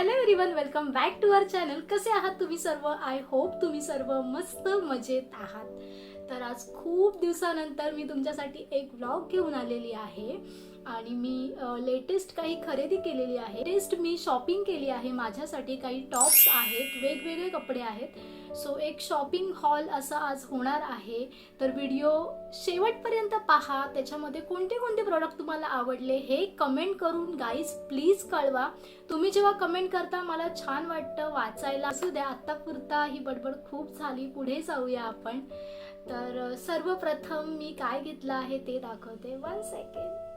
Hello everyone, welcome back to our channel. कसे आहात तुम्ही सर्व? आय होप तुम्ही सर्व मस्त मजेत आहात. तर आज खूप दिवसानंतर मी तुमच्यासाठी एक व्लॉग घेऊन आलेली आहे आणि मी लेटेस्ट काही खरेदी केलेली आहे. लेटेस्ट मी शॉपिंग केली आहे. माझ्यासाठी काही टॉप्स आहेत, वेगवेगळे कपडे आहेत. सो एक शॉपिंग हॉल असा आज होणार आहे. तर व्हिडिओ शेवटपर्यंत पहा. त्याच्यामध्ये कोणते कोणते प्रोडक्ट तुम्हाला आवडले हे कमेंट करून गाईज प्लीज कळवा. तुम्ही जेव्हा कमेंट करता मला छान वाटतं वाचायला. असू द्या, आत्तापुरता ही बडबड खूप झाली, पुढे जाऊया आपण. तर सर्वप्रथम मी काय घेतलं आहे ते दाखवते. 1 second.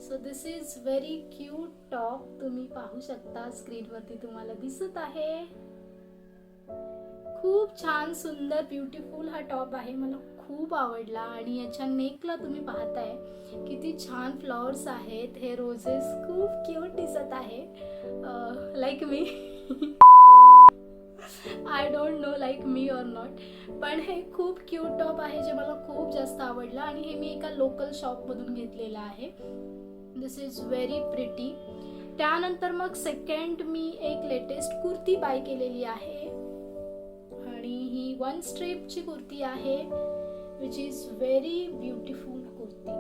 So this is very cute top. तुम्ही पाहू शकता स्क्रीनवरती तुम्हाला दिसत आहे. खूप छान सुंदर ब्युटिफुल हा टॉप आहे. मला खूप आवडला आणि याच्या नेकला तुम्ही पाहताय किती छान फ्लॉवर्स आहेत. हे रोजेस खूप क्यूट दिसत आहे. Like me I don't know like me or not, पण हे खूप क्यूट टॉप आहे जे मला खूप जास्त आवडलं आणि हे मी एका लोकल शॉपमधून घेतलेलं आहे. दिस इज व्हेरी प्रिटी. त्यानंतर मग सेकंड मी एक लेटेस्ट कुर्ती बाय केलेली आहे आणि ही 1 स्ट्रिपची कुर्ती आहे which is very beautiful kurti.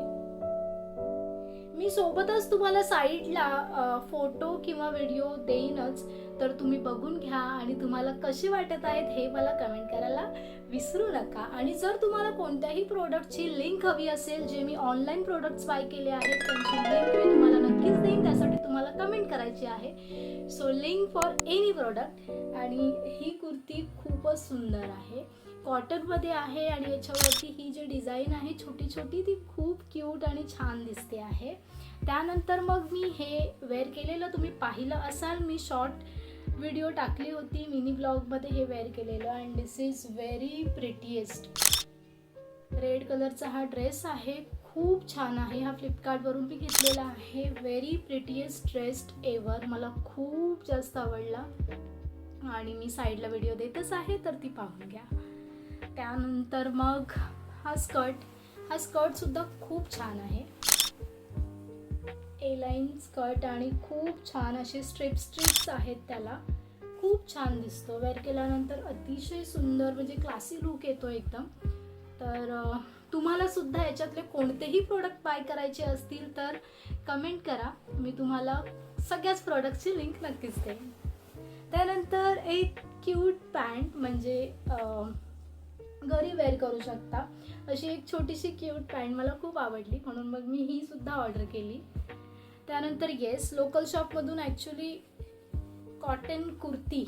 मी सोबतच तुम्हाला साईडला फोटो किंवा व्हिडिओ देईनच, तर तुम्ही बघून घ्या आणि तुम्हाला कसे वाटत आहेत हे मला कमेंट करायला विसरू नका. आणि जर तुम्हाला कोणत्याही प्रोडक्टची लिंक हवी असेल, जे मी ऑनलाईन प्रोडक्ट्स बाय केले आहेत त्यांची लिंक मी तुम्हाला नक्कीच देईन. त्यासाठी तुम्हाला कमेंट करायची आहे. So link for any product. आणि ही कुर्ती खूपच सुंदर आहे, कॉटनमध्ये आहे आणि याच्यावरती ही जी डिझाईन आहे छोटी छोटी ती खूप क्यूट आणि छान दिसते आहे. त्यानंतर मग मी हे वेअर केलेलं तुम्ही पाहिलं असाल. मी शॉर्ट व्हिडिओ टाकली होती मिनी ब्लॉगमध्ये हे वेअर केलेलं. And this is very prettiest. Red कलरचा हा ड्रेस आहे, खूप छान आहे. हा फ्लिपकार्टवरून मी घेतलेला आहे. Very prettiest dress ever. मला खूप जास्त आवडला आणि मी साईडला व्हिडिओ देतच आहे, तर ती पाहून घ्या. त्यानंतर मग हा स्कर्ट सुद्धा खूप छान आहे. ए लाईन स्कर्ट आणि खूप छान असे स्ट्रिप्स आहेत त्याला. खूप छान दिसतो वेअर केल्यानंतर. अतिशय सुंदर म्हणजे क्लासी लुक येतो एकदम. तर तुम्हाला सुद्धा याच्यातले कोणतेही प्रोडक्ट बाय करायचे असतील तर कमेंट करा. मी तुम्हाला सगळ्याच प्रोडक्टची लिंक नक्कीच देईन. त्यानंतर एक क्यूट पॅन्ट म्हणजे घरी वेअर करू शकता अशी एक छोटीशी क्यूट पॅन्ट मला खूप आवडली, म्हणून मग मी ही सुद्धा ऑर्डर केली. त्यानंतर येस, लोकल शॉपमधून actually cotton kurti.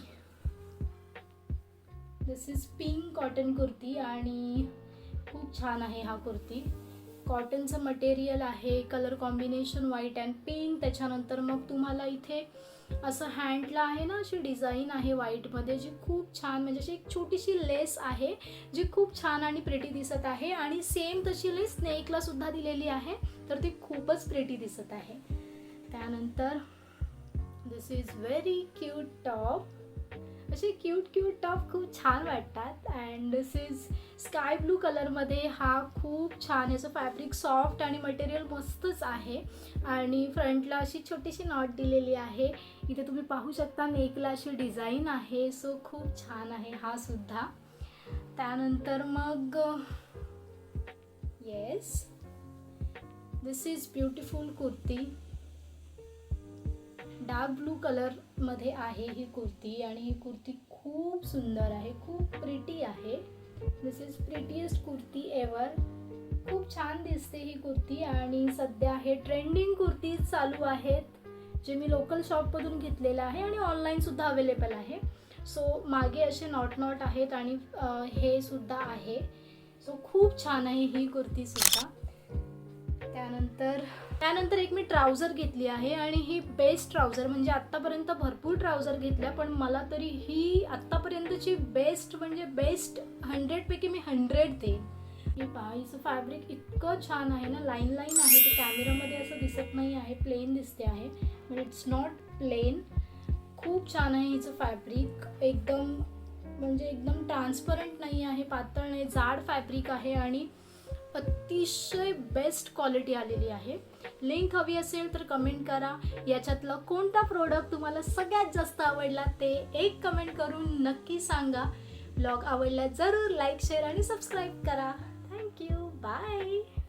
This is pink cotton kurti आणि खूप छान आहे हा कुर्ती. कॉटनचं मटेरियल आहे, colour combination white and pink. त्याच्यानंतर मग तुम्हाला इथे असं हँडला आहे ना अशी डिझाईन आहे व्हाईटमध्ये जी खूप छान, म्हणजे अशी एक छोटीशी लेस आहे जी खूप छान आणि प्रिटी दिसत आहे. आणि सेम तशी लेस नेकला सुद्धा दिलेली आहे, तर ती खूपच प्रिटी दिसत आहे. त्यानंतर दिस इज व्हेरी क्यूट टॉप. असे क्यूट टॉप खूप छान वाटतात. And this is sky blue कलरमध्ये. हा खूप छान, याचं फॅब्रिक सॉफ्ट आणि मटेरियल मस्तच आहे. आणि फ्रंटला अशी छोटीशी नॉट दिलेली आहे. इथे तुम्ही पाहू शकता नेकला अशी डिझाईन आहे. सो खूप छान आहे हा सुद्धा. त्यानंतर मग yes, this is beautiful kurti. Dark blue कलरमध्ये आहे ही कुर्ती आणि ही कुर्ती खूप सुंदर आहे, खूप प्रिटी आहे. दिस इज प्रिटीएस्ट कुर्ती एव्हर. खूप छान दिसते ही कुर्ती आणि सध्या हे ट्रेंडिंग कुर्ती चालू आहेत जे मी लोकल शॉपमधून घेतलेलं आहे आणि ऑनलाईनसुद्धा अवेलेबल आहे. सो मागे असे नॉट आहेत आणि हे सुद्धा आहे. सो खूप छान आहे ही कुर्तीसुद्धा. त्यानंतर एक मी ट्राउझर घेतली आहे आणि ही बेस्ट ट्राउझर, म्हणजे आत्तापर्यंत भरपूर ट्राउझर घेतल्या पण मला तरी ही आत्तापर्यंतची बेस्ट म्हणजे बेस्ट 100पैकी मी 100 देईन. हे पहा, हिचं फॅब्रिक इतकं छान आहे ना, लाईन आहे. ते कॅमेरामध्ये असं दिसत नाही आहे, प्लेन दिसते आहे, बट इट्स नॉट प्लेन. खूप छान आहे हिचं फॅब्रिक. एकदम ट्रान्सपरंट नाही आहे, पातळ नाही, जाड फॅब्रिक आहे आणि अतिशय बेस्ट क्वालिटी आलेली आहे. लिंक हवी असेल तर कमेंट करा. याच्यातला कोणता प्रोडक्ट तुम्हाला सगळ्यात जास्त आवडला ते एक कमेंट करून नक्की सांगा. ब्लॉग आवडला जरूर लाईक शेअर आणि सबस्क्राईब करा. थँक्यू. बाय.